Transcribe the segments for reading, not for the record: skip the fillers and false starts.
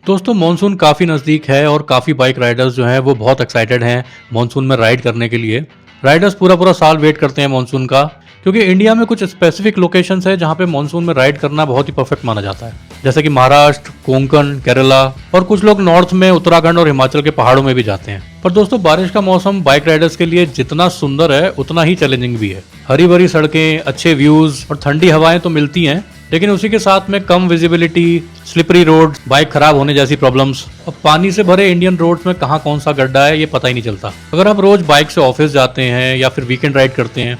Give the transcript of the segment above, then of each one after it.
दोस्तों मॉनसून काफ़ी नज़दीक है और काफ़ी बाइक राइडर्स जो हैं वो बहुत एक्साइटेड हैं मॉनसून में राइड करने के लिए। राइडर्स पूरा पूरा साल वेट करते हैं मॉनसून का, क्योंकि इंडिया में कुछ स्पेसिफिक लोकेशंस है जहाँ पे मॉनसून में राइड करना बहुत ही परफेक्ट माना जाता है, जैसे कि महाराष्ट्र, कोंकण, केरला और कुछ लोग नॉर्थ में उत्तराखंड और हिमाचल के पहाड़ों में भी जाते हैं। पर दोस्तों बारिश का मौसम बाइक राइडर्स के लिए जितना सुंदर है उतना ही चैलेंजिंग भी है। हरी भरी सड़कें, अच्छे व्यूज और ठंडी हवाएं तो मिलती हैं, लेकिन उसी के साथ में कम विजिबिलिटी, स्लिपरी रोड, बाइक खराब होने जैसी प्रॉब्लम्स और पानी से भरे इंडियन रोड्स में कहाँ कौन सा गड्ढा है ये पता ही नहीं चलता। अगर आप रोज बाइक से ऑफिस जाते हैं या फिर वीकेंड राइड करते हैं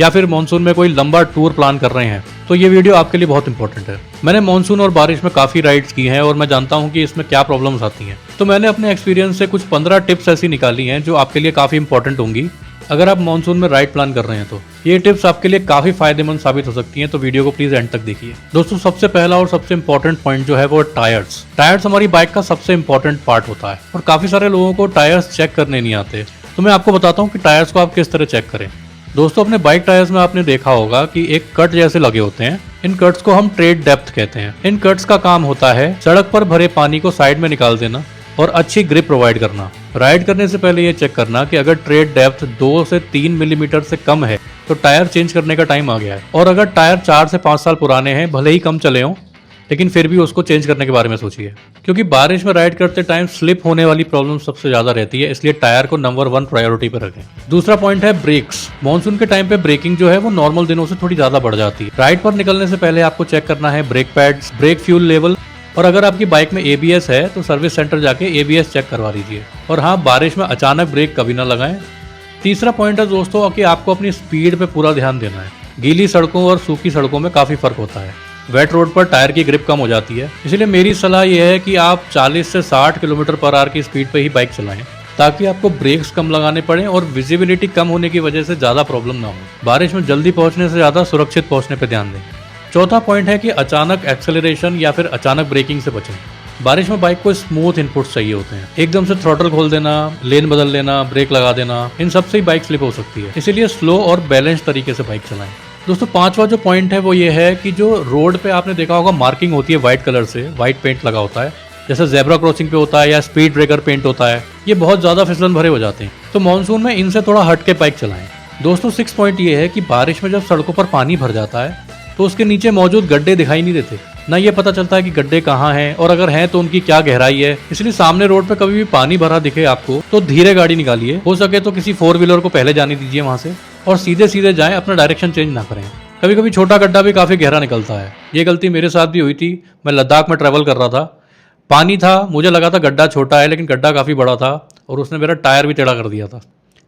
या फिर मानसून में कोई लंबा टूर प्लान कर रहे हैं तो ये वीडियो आपके लिए बहुत इंपॉर्टेंट है। मैंने मानसून और बारिश में काफ़ी राइड्स की हैं और मैं जानता हूँ कि इसमें क्या प्रॉब्लम्स आती हैं। तो मैंने अपने एक्सपीरियंस से कुछ 15 टिप्स ऐसी निकाली हैं जो आपके लिए काफ़ी इंपॉर्टेंट होंगी अगर आप मानसून में राइड प्लान कर रहे हैं। तो ये टिप्स आपके लिए काफ़ी फायदेमंद साबित हो सकती हैं, तो वीडियो को प्लीज़ एंड तक देखिए। दोस्तों सबसे पहला और सबसे इंपॉर्टेंट पॉइंट जो है वो टायर्स। टायर्स हमारी बाइक का सबसे इंपॉर्टेंट पार्ट होता है और काफ़ी सारे लोगों को टायर्स चेक करने नहीं आते। तो मैं आपको बताता हूँ कि टायर्स को आप किस तरह चेक करें। दोस्तों अपने बाइक टायर्स में आपने देखा होगा कि एक कट जैसे लगे होते हैं। इन कट्स को हम ट्रेड डेप्थ कहते हैं। इन कट्स का काम होता है सड़क पर भरे पानी को साइड में निकाल देना और अच्छी ग्रिप प्रोवाइड करना। राइड करने से पहले ये चेक करना कि अगर ट्रेड डेप्थ 2 से 3 मिलीमीटर से कम है तो टायर चेंज करने का टाइम आ गया है। और अगर टायर 4 से 5 साल पुराने हैं, भले ही कम चले हों, लेकिन फिर भी उसको चेंज करने के बारे में सोचिए, क्योंकि बारिश में राइड करते टाइम स्लिप होने वाली प्रॉब्लम सबसे ज्यादा रहती है, इसलिए टायर को नंबर 1 प्रायोरिटी पर रखें। दूसरा पॉइंट है ब्रेक्स। मानसून के टाइम पे ब्रेकिंग जो है वो नॉर्मल दिनों से थोड़ी ज्यादा बढ़ जाती है। राइड पर निकलने से पहले आपको चेक करना है brake pads, brake fuel level, और अगर आपकी बाइक में ABS है तो सर्विस सेंटर जाके ABS चेक करवा लीजिए। और हाँ, बारिश में अचानक ब्रेक कभी ना लगाएं। तीसरा पॉइंट है दोस्तों कि आपको अपनी स्पीड पे पूरा ध्यान देना है। गीली सड़कों और सूखी सड़कों में काफी फर्क होता है। वेट रोड पर टायर की ग्रिप कम हो जाती है, इसलिए मेरी सलाह यह है कि आप 40 से 60 किलोमीटर पर आवर की स्पीड पे ही बाइक चलाएं, ताकि आपको ब्रेक्स कम लगाने पड़े और विजिबिलिटी कम होने की वजह से ज्यादा प्रॉब्लम ना हो। बारिश में जल्दी पहुंचने से ज्यादा सुरक्षित पहुंचने पर ध्यान दें। चौथा पॉइंट है कि अचानक एक्सेलरेशन या फिर अचानक ब्रेकिंग से बचें। बारिश में बाइक को स्मूथ इनपुट्स चाहिए होते हैं। एकदम से थ्रॉटल खोल देना, लेन बदल लेना, ब्रेक लगा देना, इन सब से ही बाइक स्लिप हो सकती है, इसीलिए स्लो और बैलेंस तरीके से बाइक चलाएं। दोस्तों पांचवा जो पॉइंट है वो ये है कि जो रोड पे आपने देखा होगा मार्किंग होती है व्हाइट कलर से, व्हाइट पेंट लगा होता है, जैसे जेब्रा क्रॉसिंग पे होता है या स्पीड ब्रेकर पेंट होता है, ये बहुत ज्यादा फिसलन भरे हो जाते हैं। तो मानसून में इनसे थोड़ा हट के बाइक चलाएं। दोस्तों 6 पॉइंट ये है कि बारिश में जब सड़कों पर पानी भर जाता है तो उसके नीचे मौजूद गड्ढे दिखाई नहीं देते, ना ये पता चलता है कि गड्ढे कहाँ हैं और अगर हैं तो उनकी क्या गहराई है। इसलिए सामने रोड पे कभी भी पानी भरा दिखे आपको तो धीरे गाड़ी निकालिए, हो सके तो किसी 4 व्हीलर को पहले जाने दीजिए वहां से, और सीधे सीधे जाएं, अपना डायरेक्शन चेंज ना करें। कभी कभी छोटा गड्ढा भी काफी गहरा निकलता है। ये गलती मेरे साथ भी हुई थी। मैं लद्दाख में ट्रैवल कर रहा था, पानी था, मुझे लगा था गड्ढा छोटा है, लेकिन गड्ढा काफी बड़ा था और उसने मेरा टायर भी टेढ़ा कर दिया था।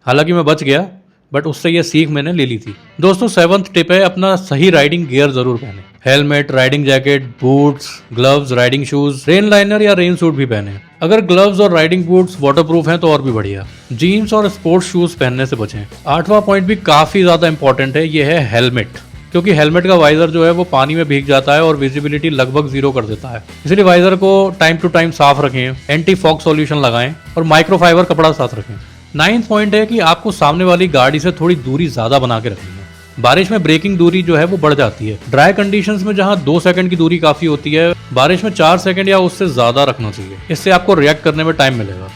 हालांकि मैं बच गया, बट उससे ये सीख मैंने ले ली थी। दोस्तों 7th टिप है अपना सही राइडिंग गियर जरूर पहने। Helmet, riding jacket, boots, gloves, riding shoes, rain liner या रेन सूट भी पहने। अगर ग्लव्स और राइडिंग बूट्स वाटरप्रूफ हैं तो और भी बढ़िया। जीन्स और स्पोर्ट्स शूज पहनने से बचें। 8वां पॉइंट भी काफी ज्यादा इंपॉर्टेंट है, ये है हेलमेट, क्योंकि हेलमेट का वाइजर जो है वो पानी में भीग जाता है और विजिबिलिटी लगभग 0 कर देता है। इसलिए वाइजर को टाइम टू टाइम साफ रखें, एंटी फॉग सॉल्यूशन लगाएं और माइक्रोफाइबर कपड़ा साथ रखें। 9th पॉइंट है कि आपको सामने वाली गाड़ी से थोड़ी दूरी ज्यादा बना के रखनी है। बारिश में ब्रेकिंग दूरी जो है वो बढ़ जाती है। ड्राई कंडीशंस में जहां 2 सेकंड की दूरी काफी होती है, बारिश में 4 सेकंड या उससे ज्यादा रखना चाहिए। इससे आपको रिएक्ट करने में टाइम मिलेगा।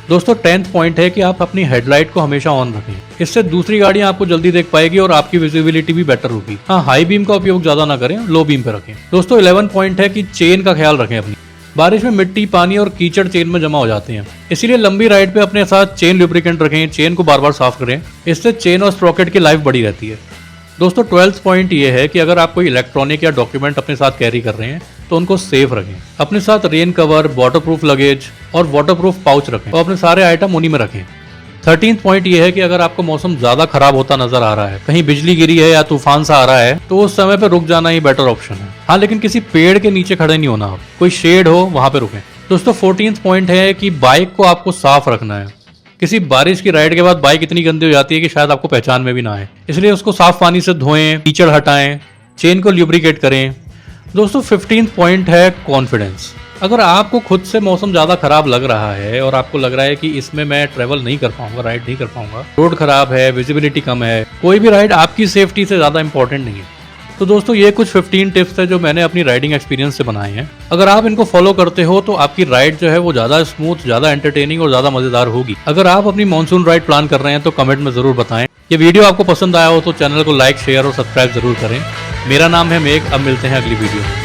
दोस्तों 10th पॉइंट है कि आप अपनी हेडलाइट को हमेशा ऑन रखें। इससे दूसरी गाड़ियां आपको जल्दी देख पाएगी और आपकी विजिबिलिटी भी बेटर होगी। हाँ, हाई बीम का उपयोग ज्यादा ना करें, लो बीम पे रखें। दोस्तों 11 पॉइंट है कि चेन का ख्याल रखें अपनी। बारिश में मिट्टी, पानी और कीचड़ चेन में जमा हो जाते हैं, इसीलिए लंबी राइड पे अपने साथ चेन लुब्रिकेंट रखें, चेन को बार बार साफ करें। इससे चेन और स्प्रॉकेट की लाइफ बढ़ी रहती है। दोस्तों 12th पॉइंट ये है कि अगर आप कोई इलेक्ट्रॉनिक या डॉक्यूमेंट अपने साथ कैरी कर रहे हैं तो उनको सेफ रखें। अपने साथ रेन कवर, वाटरप्रूफ लगेज और वाटरप्रूफ पाउच रखें और अपने सारे आइटम उन्हीं में रखें। 13th पॉइंट ये है कि अगर आपको मौसम ज्यादा खराब होता नजर आ रहा है, कहीं बिजली गिरी है या तूफान सा आ रहा है, तो उस समय पे रुक जाना ही बेटर ऑप्शन है। हाँ, लेकिन किसी पेड़ के नीचे खड़े नहीं होना, कोई शेड हो वहां पे रुकें। दोस्तों 14th पॉइंट है कि बाइक को आपको साफ रखना है। किसी बारिश की राइड के बाद बाइक इतनी गंदी हो जाती है कि शायद आपको पहचान में भी ना आए, इसलिए उसको साफ पानी से धोएं, कीचड़ हटाएं, चेन को ल्यूब्रिकेट करें। दोस्तों 15th पॉइंट है कॉन्फिडेंस। अगर आपको खुद से मौसम ज्यादा खराब लग रहा है और आपको लग रहा है कि इसमें मैं ट्रेवल नहीं कर पाऊंगा, राइड नहीं कर पाऊंगा, रोड खराब है, विजिबिलिटी कम है, कोई भी राइड आपकी सेफ्टी से ज्यादा इंपॉर्टेंट नहीं है, तो दोस्तों ये कुछ 15 टिप्स है जो मैंने अपनी राइडिंग एक्सपीरियंस से बनाए हैं। अगर आप इनको फॉलो करते हो तो आपकी राइड जो है वो ज्यादा स्मूथ, ज्यादा एंटरटेनिंग और ज्यादा मजेदार होगी। अगर आप अपनी मॉनसून राइड प्लान कर रहे हैं तो कमेंट में जरूर बताएं। ये वीडियो आपको पसंद आया हो तो चैनल को लाइक, शेयर और सब्सक्राइब जरूर करें। मेरा नाम है मेघ। अब मिलते हैं अगली वीडियो में।